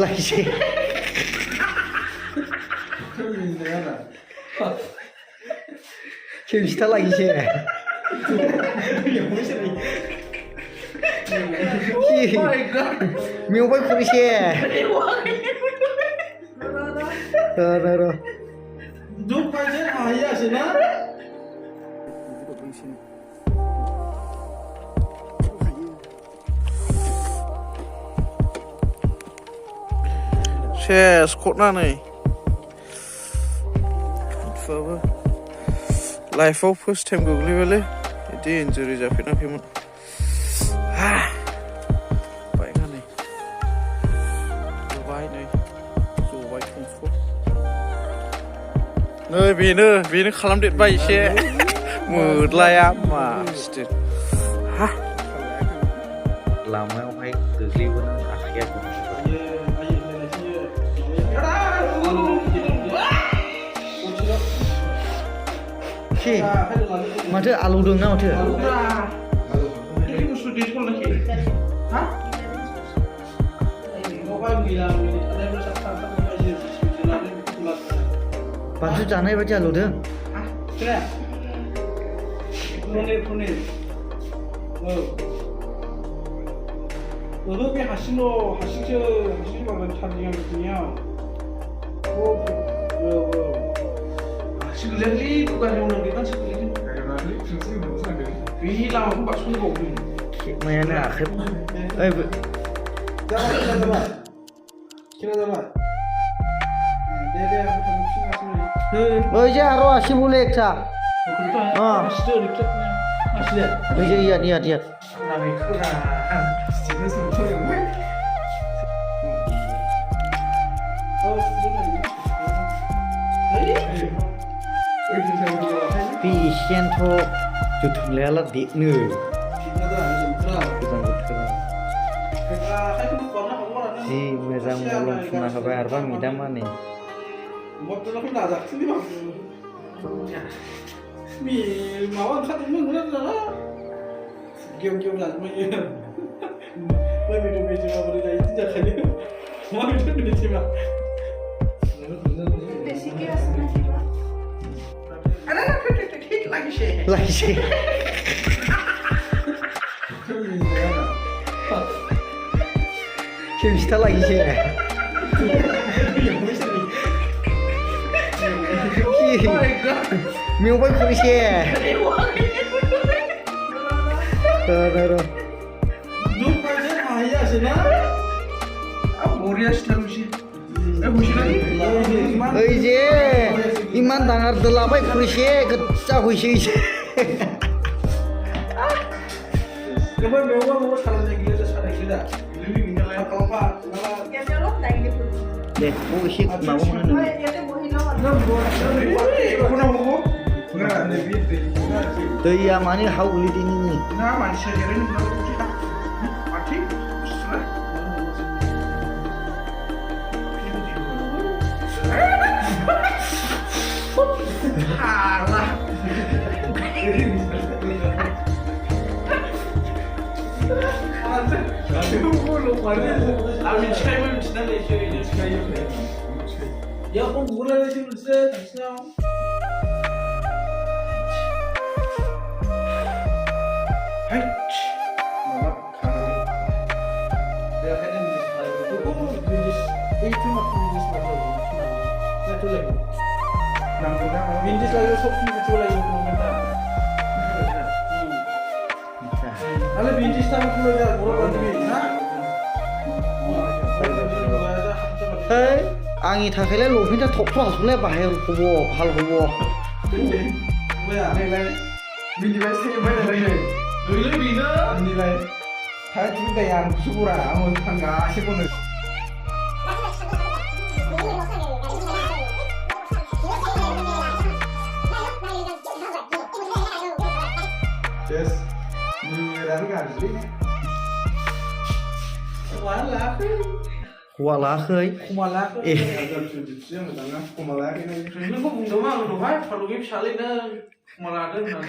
License खेमसिथा license मेवाइ खुरैसे र दुखबायजे हायासैना सेस ख'नानै थुआबो लाइफआव फार्स्ट टाइम गोग्लैबायलै बिदि इन्जुरि जाफेराखैमोन बायनानै जबाय नै जबाय थंस' नै बेनो खालामदेरबाय एसे मोदलाया मासथो लामायावहाय गोग्लैबोनो आखाइया माथो आलौदों ना माथो बानलु जानाय बायदि आलौदों 너도 왜 하신노 하시죠 말은 참여한 거냐 시글레리 누가 해오는 게 난 시글레리 위 라고 막 손고 mainnya akhir Aja aro asyik boleh eksa. Aja iya. Pasien tu jutuk lelah diknu. Si mezam belum pernah kabar apa midam mana? Mi mawar kata mana lah? Game lah macam ni. Mana video macam apa boleh jadi tidak kali. Mana video macam apa? Lagi. Kita lagi sih. Mewaइ खुरैसे दुखबायजे हायासैना बरियासो थांसै ओइ जे इमान डाঙर दोलाबाय खुरैसे गोजा होइसे Kemarin mewah salah gila salah gila. Lebih minyak apa? Deh, mau isi mau mana? Tuh ya mana hau ulit ini? Nah, manusia jadi ini mati. Alah. Ya pun boleh lagi macam ni. Hai. Mama kahari. Dia kan ni. Tu pun bijis. Itu macam bijis macam tu. Macam tu lagi. Nampak bijis lagi sok ni macam lagi komentar. Kalau bijis tak macam tu dah boleh bagi na. Hei, angin thakailah lopinnya thoklah sudah bahaya rupo, hal rupo. Boleh, nilai. Bini baik saya mana lagi? Nilai bina. Nilai. Saya cuma yang syukur amu tangga asyik pun. Yes. Ni kan sih. Walah khơi. Kumalak. Kumalak ini. Ini kok bunda mah lu hai, kalau game salin dah kumalak dah mana?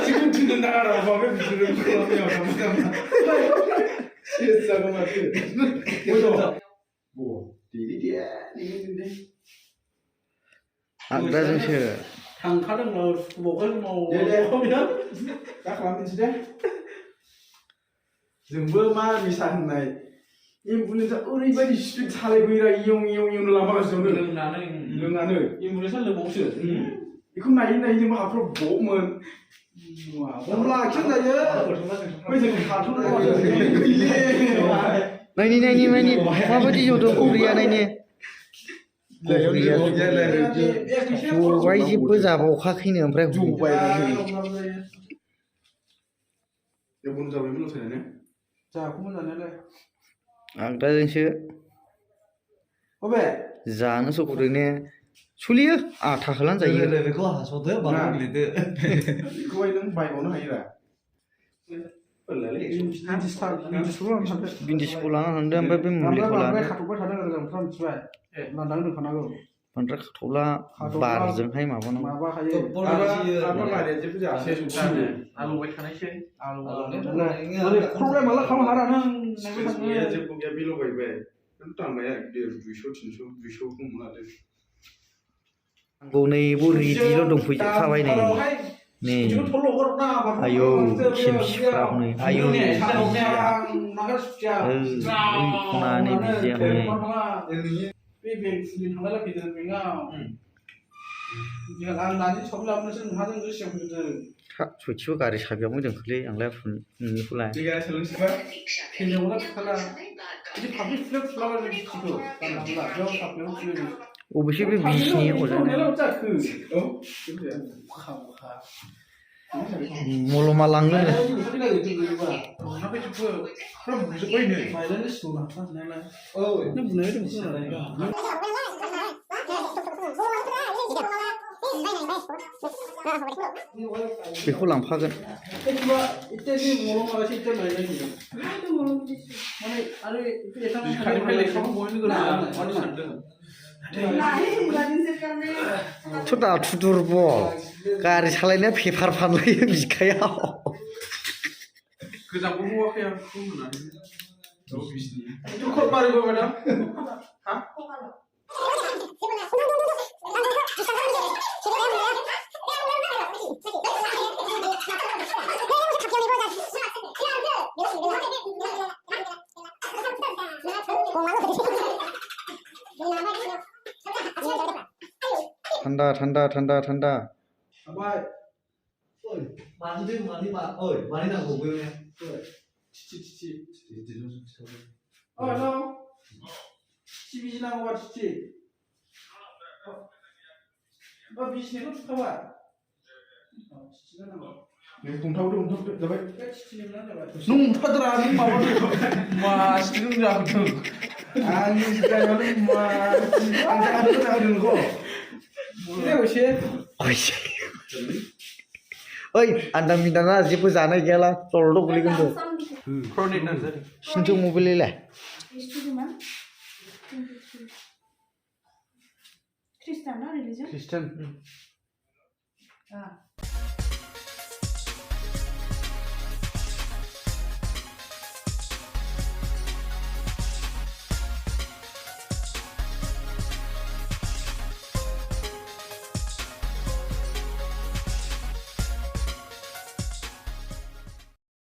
Sibuk tu nak arah apa? Bisa जागोन माथो 뭐 आगदाजोंसो थांखादों सुबावखाय मावो दा खालामनोसै दे जोंबो मा निसा होननाय एम्बुलेन्सआ ओरैबायदि स्पिड सालायबोयोरा इयं इयं इयं लामागासिनो लोंनानै एम्बुलेन्सआ लोंबावसो बेखौ नायै नायै जोंबो हाफ्राव ब'मोन हमला आखिजायो बै जों खाथ'ना नायनि माबायदि जौदों उरिया नायनि जबाय जेबो जाबावखाखैनो ओमफ्राय जबाय एवबन जाबायमोन लथायनानै जाखौमोन जानायालाय आगदाजोंसो अबे जानो सख'दों ने सोलियो आथाखौलान जायो बेखौ हास'दो बारा गोलैदो बेखौहाय नों बायबावनो हायोरा बिन्दिसखौ लाना थांदो ओमफ्राय बे मुलिखौ लादो खाथ'बाय थादों आरो जों मिथिबाय लांदां दोनखानांगौ बांद्राय खाथ'ब्ला बारजोंहाय माबानांगौ माबाखायो आलौबाय थानायसै प्रब्लेमालाय खालामनो हारा नों जेबो गैया बेल' बायबाय दामनाया 200 300 200 खम लादो आंखौ नैबो रेडिल' दंफैजोबखाबाय नै नै आयौ खेमसिफ्रा हनै आयौ खनानि बिदिया हनै बे बेंफुनि थांलाय फैदों बेंगाव आं दानि सब लाबोनोसो नोंहाजों गोसोआव फैदों सयथिबो गारि साबियाव मोजांखोलै आंलाय नोंनिखौलाय बिगाया सोलोंसिबा थैनायावला फिसाला बिदि फाफ्लि फुलाव फुलाबाय बिदिखौ दानलांला बेयाव साफियाव फुलि अबेसे बे बिसिनि मलमा लांनो बेखौ लांफागोन दा दुरबल गारि सालायनाया पेपार फानलायो बिखायाव गोजांबो हवाखै आं बेखौ थान्दा मानि नांगौ बैयावनो बिजि नांगौबा थिथि बिसिनिखौ थुखाबाय हमथावदो जाबाय नों हमथाद्रा नों माबादो मा सिटिं जाखोथों आंनि जायगायाव मा आं जाहोदों नोंखौ एसे ओइ आन्दा मिन्दाना जेबो जानाय गैयाला तलद' गोलैगोन बो सिन्थु मबाइललाय Christian, no religion? ख्रिस्टान